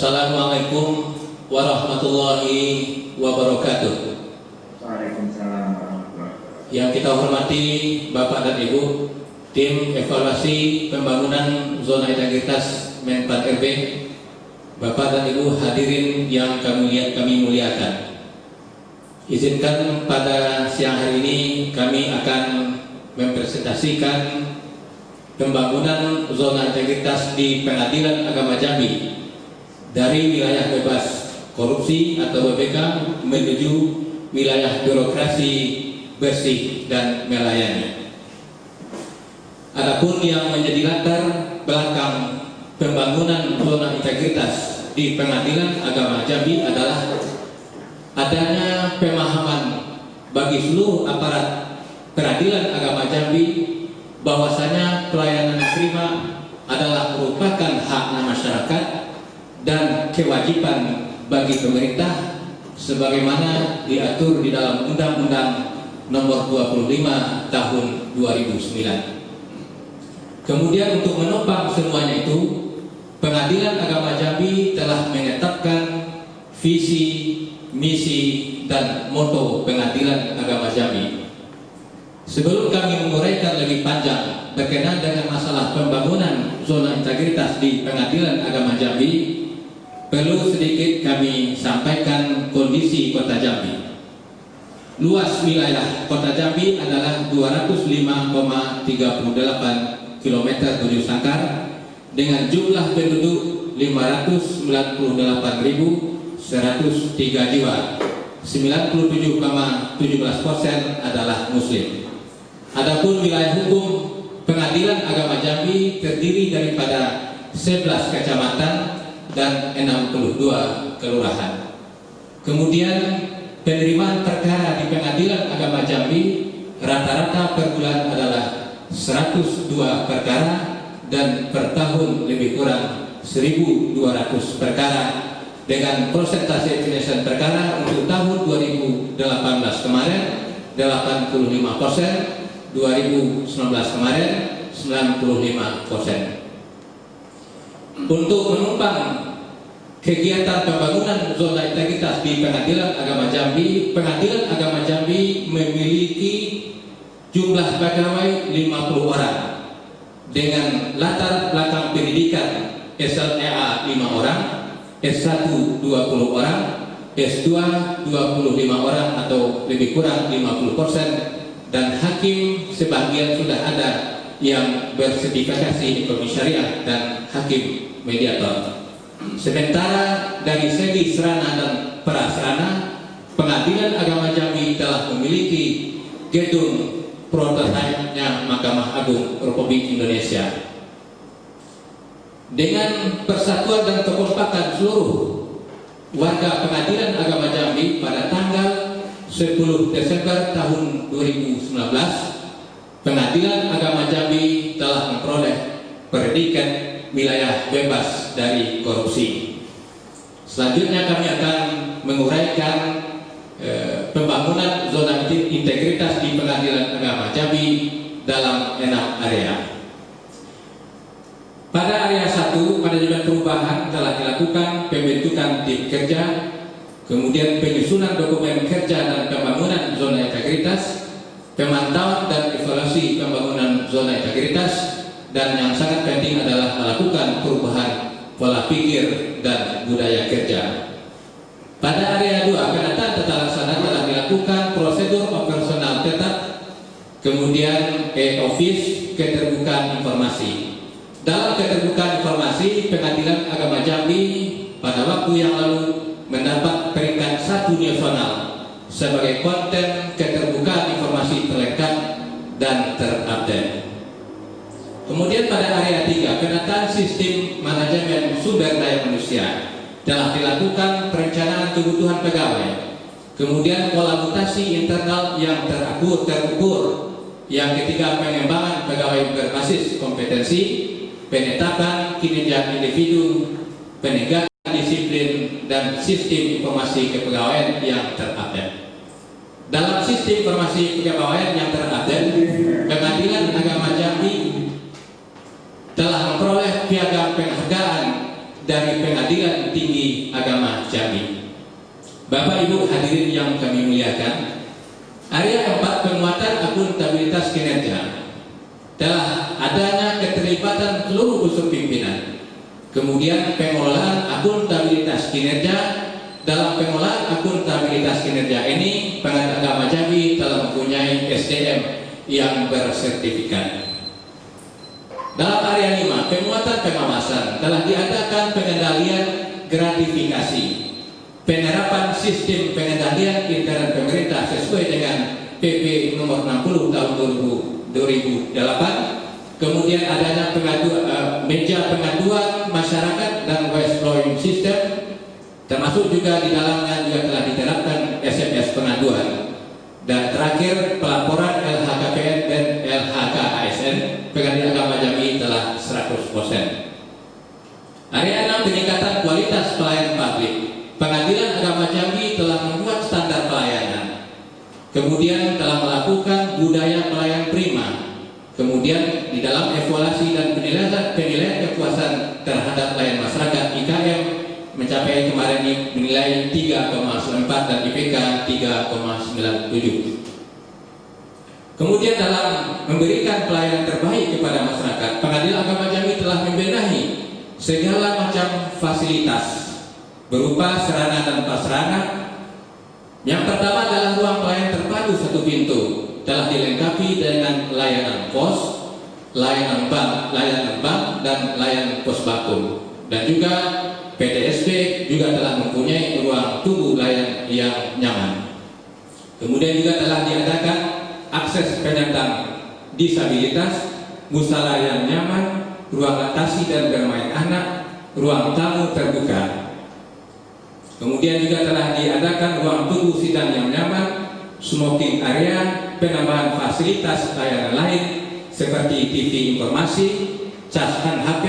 Assalamualaikum warahmatullahi wabarakatuh. Waalaikumsalam warahmatullahi wabarakatuh. Yang kita hormati Bapak dan Ibu, tim evaluasi pembangunan zona integritas Men 4 RB, Bapak dan Ibu hadirin yang kami muliakan. Izinkan pada siang hari ini kami akan mempresentasikan pembangunan zona integritas di Pengadilan Agama Jambi dari wilayah bebas korupsi atau WBK menuju wilayah birokrasi bersih dan melayani. Adapun yang menjadi latar belakang pembangunan zona integritas di Pengadilan Agama Jambi adalah adanya pemahaman bagi seluruh aparat Peradilan Agama Jambi bahwasanya pelayanan prima adalah merupakan hak masyarakat dan kewajiban bagi pemerintah sebagaimana diatur di dalam Undang-Undang Nomor 25 Tahun 2009. Kemudian untuk menopang semuanya itu, Pengadilan Agama Jambi telah menetapkan visi, misi, dan moto Pengadilan Agama Jambi. Sebelum kami menguraikan lebih panjang berkenaan dengan masalah pembangunan zona integritas di Pengadilan Agama Jambi, perlu sedikit kami sampaikan kondisi Kota Jambi. Luas wilayah Kota Jambi adalah 205,38 km tujuh sangkar dengan jumlah penduduk 598.103 jiwa. 97,17% adalah Muslim. Adapun wilayah hukum Pengadilan Agama Jambi terdiri daripada 11 kecamatan dan 62 kelurahan. Kemudian penerimaan perkara di Pengadilan Agama Jambi rata-rata per bulan adalah 102 perkara dan per tahun lebih kurang 1.200 perkara dengan persentase penyelesaian perkara untuk tahun 2018 kemarin 85%, 2019 kemarin 95%. Untuk menumpang kegiatan pembangunan zona integritas di Pengadilan Agama Jambi, Pengadilan Agama Jambi memiliki jumlah pegawai 50 orang dengan latar belakang pendidikan SLEA 5 orang, S1 20 orang, S2 25 orang atau lebih kurang 50%, dan hakim sebagian sudah ada yang bersertifikasi ekonomi syariah dan hakim mediator. Sementara dari segi serana dan prasarana, Pengadilan Agama Jambi telah memiliki gedung prototipe-nya Mahkamah Agung Republik Indonesia. Dengan persatuan dan kekompakan seluruh warga Pengadilan Agama Jambi pada tanggal 10 Desember tahun 2019, Pengadilan Agama Jambi telah memperoleh predikat wilayah bebas dari korupsi. Selanjutnya kami akan menguraikan pembangunan zona integritas di Pengadilan Agama Jambi dalam 6 area. Pada area 1, manajemen perubahan telah dilakukan pembentukan tim kerja, kemudian penyusunan dokumen kerja dan pembangunan zona integritas, pemantauan dan evaluasi pembangunan zona integritas, dan yang sangat penting adalah melakukan perubahan pola pikir dan budaya kerja. Pada area 2, penataan tata laksana telah dilakukan prosedur operasional tetap, kemudian e-office, keterbukaan informasi. Dalam keterbukaan informasi, Pengadilan Agama Jambi pada waktu yang lalu mendapat peringkat 1 nasional sebagai konten keterbukaan informasi terlengkap dan terupdate. Kemudian pada area 3, penataan sistem manajemen sumber daya manusia telah dilakukan perencanaan kebutuhan pegawai, kemudian pola mutasi internal yang terukur. Yang ketiga, pengembangan pegawai berbasis kompetensi, penetapan kinerja individu, penegakan disiplin, dan sistem informasi kepegawaian yang terupdate. Dalam sistem informasi kepegawaian yang terupdate, Pengadilan Agama Jambi telah memperoleh piagam penghargaan dari Pengadilan Tinggi Bapak Ibu hadirin yang kami muliakan, area 4 penguatan akuntabilitas kinerja telah adanya keterlibatan seluruh unsur pimpinan. Kemudian pengelolaan akuntabilitas kinerja. Dalam pengelolaan akuntabilitas kinerja ini, Pengadilan Agama Jambi telah mempunyai SDM yang bersertifikat. Dalam area 5, penguatan pengawasan, telah diadakan pengendalian gratifikasi, penerapan sistem pengendalian intern pemerintah sesuai dengan PP nomor 60 tahun 2008. Kemudian adanya meja pengaduan masyarakat dan whistleblowing system, termasuk juga di dalamnya juga telah diterapkan SMS pengaduan. Dan terakhir, pelaporan LHKPN dan LHKASN Pengadilan Agama Jambi telah 100%. Area 6, peningkatan kualitas pelayanan publik. Pengadilan Agama Jambi telah membuat standar pelayanan, kemudian telah melakukan budaya pelayan prima. Kemudian di dalam evaluasi dan penilaian kepuasan terhadap pelayanan masyarakat IKM mencapai kemarin nilai 3,94 dan IPK 3,97. Kemudian dalam memberikan pelayanan terbaik kepada masyarakat, Pengadilan Agama Jambi telah membenahi segala macam fasilitas berupa sarana dan prasarana. Yang pertama adalah ruang pelayanan terpadu satu pintu, telah dilengkapi dengan layanan pos, layanan bank, dan layanan pos bakum. Dan juga PTSP juga telah mempunyai ruang tunggu layanan yang nyaman. Kemudian juga telah diadakan akses penyandang disabilitas, musala yang nyaman, ruang atasi dan bermain anak, ruang tamu terbuka. Kemudian juga telah diadakan ruang tunggu sidang yang nyaman, smoking area, penambahan fasilitas layanan lain seperti TV informasi, casan HP,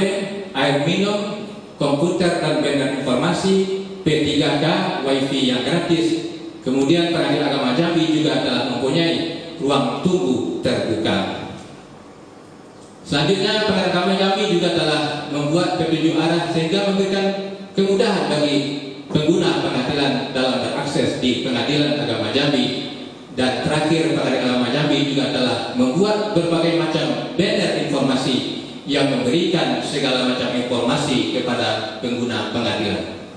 air minum, komputer dan banner informasi, P3K, WiFi yang gratis. Kemudian Pengadilan Agama Jambi juga telah mempunyai ruang tunggu terbuka. Selanjutnya, Pengadilan Agama Jambi juga telah membuat petunjuk arah sehingga memberikan kemudahan bagi pengguna pengadilan dalam berakses di Pengadilan Agama Jambi. Dan terakhir, Pengadilan Agama Jambi juga telah membuat berbagai macam banner informasi yang memberikan segala macam informasi kepada pengguna pengadilan.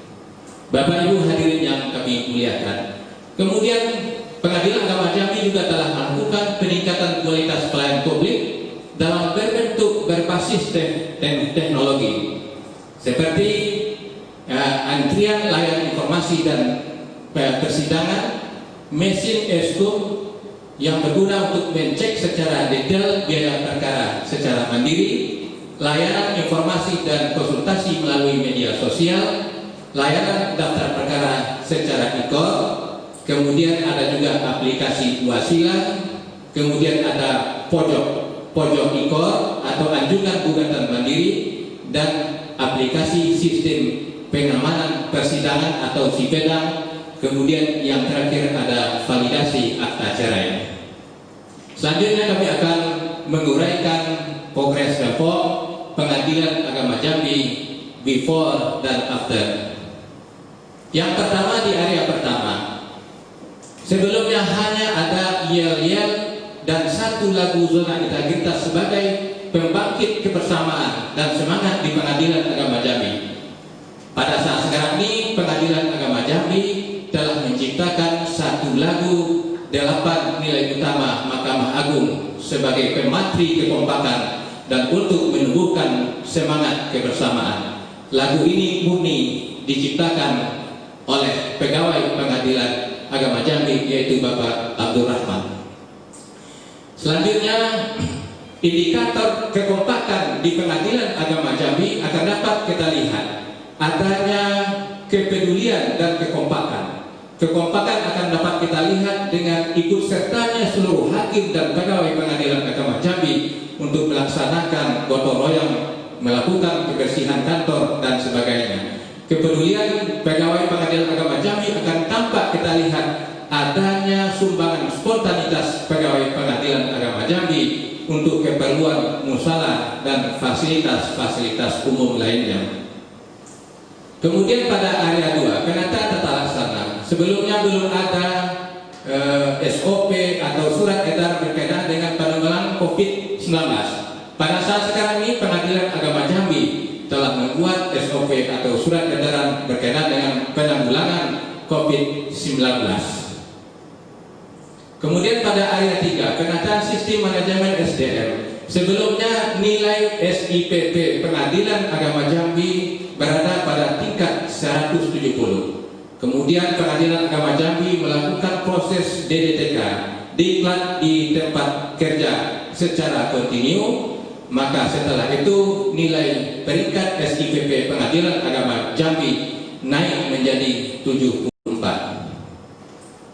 Bapak Ibu hadirin yang kami muliakan, kemudian Pengadilan Agama Jambi juga telah melakukan peningkatan kualitas pelayanan publik dalam berbentuk berbasis teknologi seperti antrian layanan informasi dan persidangan, mesin e-scope yang berguna untuk mencek secara detail biaya perkara secara mandiri, layanan informasi dan konsultasi melalui media sosial, layanan daftar perkara secara e-call, kemudian ada juga aplikasi Wasila, kemudian ada pojok e-call atau anjungan gugatan mandiri, dan aplikasi sistem pengamanan persidangan atau SIPEDA. Kemudian yang terakhir ada validasi akta cerai. Selanjutnya kami akan menguraikan progres report Pengadilan Agama Jambi before dan after. Yang pertama, di area pertama, sebelumnya hanya ada yel-yel dan satu lagu zona integritas sebagai pembangkit kebersamaan dan semangat di Pengadilan Agama Jambi. Pada saat sekarang ini, Pengadilan Agama Jambi telah menciptakan satu lagu 8 nilai utama Mahkamah Agung sebagai pematri kekompakan dan untuk menumbuhkan semangat kebersamaan. Lagu ini murni diciptakan oleh pegawai Pengadilan Agama Jambi, yaitu Bapak Abdul Rahman. Selanjutnya, indikator kekompakan di Pengadilan Agama Jambi akan dapat kita lihat adanya kepedulian dan kekompakan. Kekompakan akan dapat kita lihat dengan ikut sertanya seluruh hakim dan pegawai Pengadilan Agama Jambi untuk melaksanakan gotong royong, melakukan kebersihan kantor dan sebagainya. Kepedulian pegawai Pengadilan Agama Jambi akan tampak kita lihat adanya sumbangan spontanitas pegawai Pengadilan Agama Jambi untuk keperluan musyawarah dan fasilitas-fasilitas umum lainnya. Kemudian pada area 2, penata tata laksana. sebelumnya belum ada SOP atau surat edaran berkaitan dengan penanggulangan COVID-19. Pada saat sekarang ini Pengadilan Agama Jambi telah membuat SOP atau surat edaran berkaitan dengan penanggulangan COVID-19. Kemudian pada area 3, penataan sistem manajemen SDM. Sebelumnya nilai SIPP Pengadilan Agama Jambi berada pada tingkat 170. Kemudian Pengadilan Agama Jambi melakukan proses DDTK diklat di tempat kerja secara kontinu. Maka setelah itu nilai peringkat SIPP Pengadilan Agama Jambi naik menjadi 74.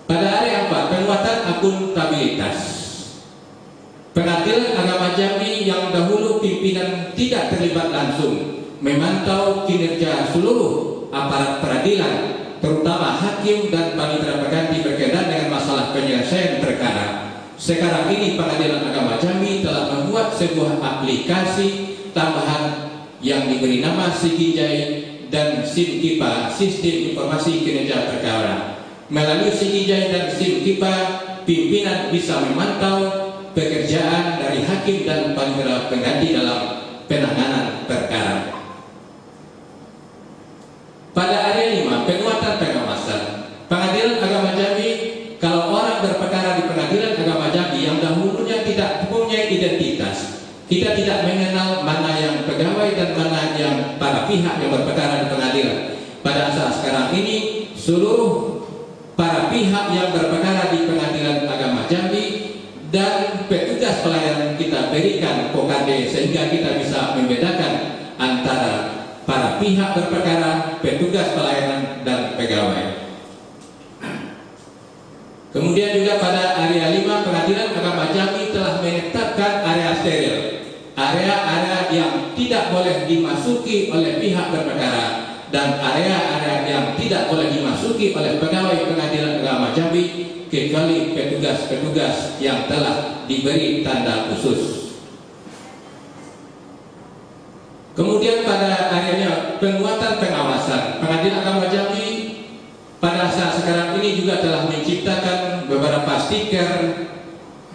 Pada area 4, penguatan akuntabilitas. Pengadilan Agama Jambi yang dahulu pimpinan tidak terlibat langsung memantau kinerja seluruh aparat peradilan, terutama hakim dan panitera pengganti berkaitan dengan masalah penyelesaian perkara. Sekarang ini Pengadilan Agama Jambi telah membuat sebuah aplikasi tambahan yang diberi nama Sikijai dan SIMKIPA, Sistem Informasi Kinerja Perkara. Melalui Sikijai dan SIMKIPA, pimpinan bisa memantau pekerjaan dari hakim dan panitera pengganti dalam penanganan perkara. Pada area 5, penguatan pengawasan. Pengadilan Agama Jambi, kalau orang berperkara di Pengadilan Agama Jambi yang dahulunya tidak mempunyai identitas, kita tidak mengenal mana yang pegawai dan mana yang para pihak yang berperkara di pengadilan. Pada saat sekarang ini, seluruh para pihak yang berperkara di Pengadilan Agama Jambi dan petugas pelayanan kita berikan kokade sehingga kita bisa membedakan antara para pihak berperkara, petugas pelayanan, dan pegawai. Kemudian juga pada area 5, Pengadilan Agama Jambi telah menetapkan area steril, area-area yang tidak boleh dimasuki oleh pihak berperkara dan area-area yang tidak boleh dimasuki oleh pegawai Pengadilan Agama Jambi kecuali petugas-petugas yang telah diberi tanda khusus. Kemudian pada areanya penguatan pengawasan, Pengadilan Agama Jambi pada saat sekarang ini juga telah menciptakan beberapa stiker.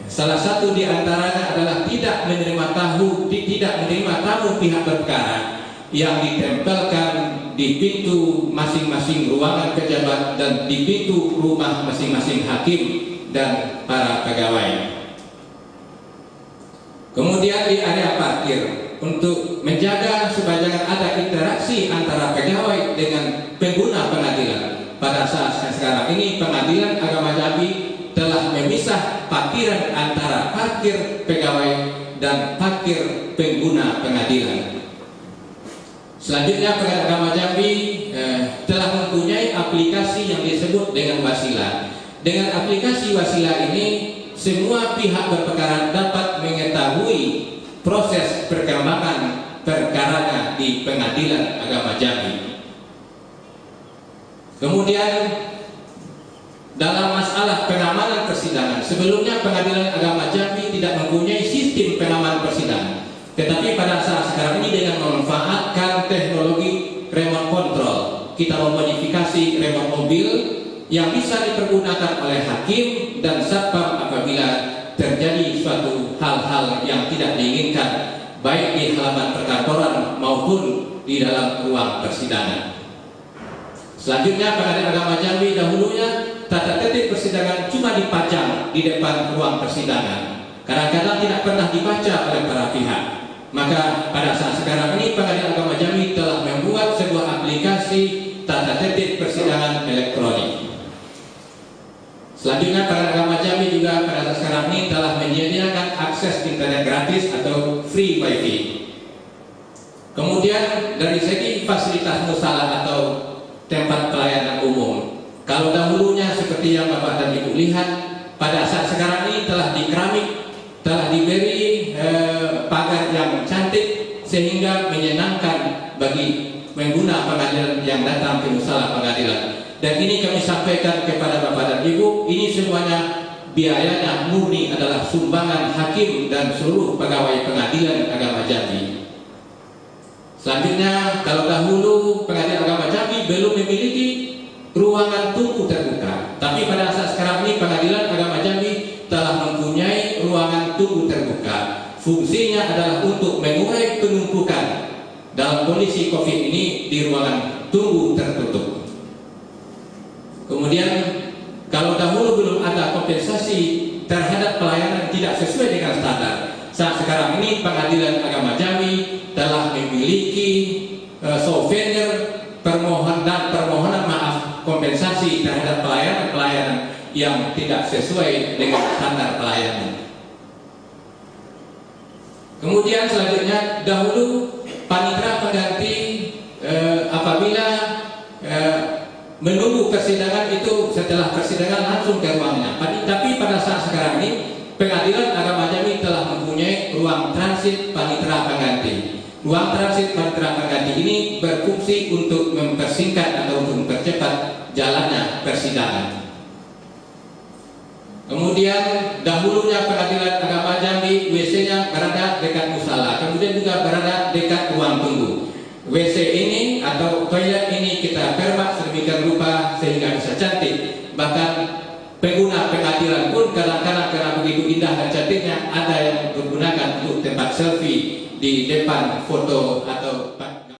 Salah satu di antaranya adalah tidak menerima tamu pihak berperkara yang ditempelkan di pintu masing-masing ruangan pejabat dan di pintu rumah masing-masing hakim dan para pegawai. Kemudian di area parkir, untuk menjaga supaya jangan ada interaksi antara pegawai dengan pengguna pengadilan. Pada saat sekarang ini Pengadilan Agama Jambi telah memisah parkiran antara parkir pegawai dan parkir pengguna pengadilan. Selanjutnya Pengadilan Agama Jambi telah mempunyai aplikasi yang disebut dengan Wasila. Dengan aplikasi Wasila ini semua pihak berperkara dapat mengetahui proses perkembangan perkaranya di Pengadilan Agama Jambi. Kemudian dalam masalah pengamanan persidangan, sebelumnya Pengadilan Agama Jambi tidak mempunyai sistem pengamanan persidangan. Tetapi pada saat sekarang ini dengan memanfaatkan teknologi remote control, kita memodifikasi remote mobil yang bisa dipergunakan oleh hakim dan satpam apabila terjadi suatu hal-hal yang tidak diinginkan, baik di halaman perkantoran maupun di dalam ruang persidangan. Selanjutnya Pengadilan Agama Jambi dahulunya tata tertib persidangan cuma dipajang di depan ruang persidangan. Kadang-kadang tidak pernah dibaca oleh para pihak. Maka pada saat sekarang ini Pengadilan Agama Jambi telah membuat sebuah aplikasi tata tertib persidangan elektronik. Selanjutnya Pengadilan Agama Jambi juga pada saat sekarang ini telah menyediakan akses internet gratis atau free wifi. Kemudian dari segi fasilitas musalah atau tempat pelayanan umum, kalau dahulunya seperti yang Bapak dan Ibu lihat, pada saat sekarang ini telah dikeramik, telah diberi pagar yang cantik sehingga menyenangkan bagi pengguna pengadilan yang datang ke musalah pengadilan. Dan ini kami sampaikan kepada Bapak dan Ibu, ini semuanya biayanya murni adalah sumbangan hakim dan seluruh pegawai Pengadilan Agama Jambi. Selanjutnya, kalau dahulu Pengadilan Agama Jambi belum memiliki ruangan tunggu terbuka. tunggu terbuka. Fungsinya adalah untuk mengurai penumpukan dalam kondisi COVID ini di ruangan tunggu tertutup. Kemudian kalau dahulu belum ada kompensasi terhadap pelayanan tidak sesuai dengan standar, saat sekarang ini Pengadilan Agama Jambi telah memiliki souvenir permohonan maaf kompensasi terhadap pelayanan yang tidak sesuai dengan standar pelayanan. Kemudian selanjutnya, dahulu panitera pengganti apabila menunggu persidangan itu setelah persidangan langsung ke ruangnya. Tapi pada saat sekarang ini Pengadilan Agama Jambi telah mempunyai ruang transit panitera pengganti. Ruang transit panitera pengganti ini berfungsi untuk mempersingkat atau untuk mempercepat jalannya persidangan. Kemudian dahulunya Pengadilan Agama Jambi WC-nya berada dekat musala, kemudian juga berada dekat ruang tunggu. WC ini atau toilet ini kita permak sedemikian rupa sehingga bisa cantik. Bahkan pengguna pengadilan pun kadang-kadang karena begitu indah dan cantiknya ada yang menggunakan untuk tempat selfie di depan foto atau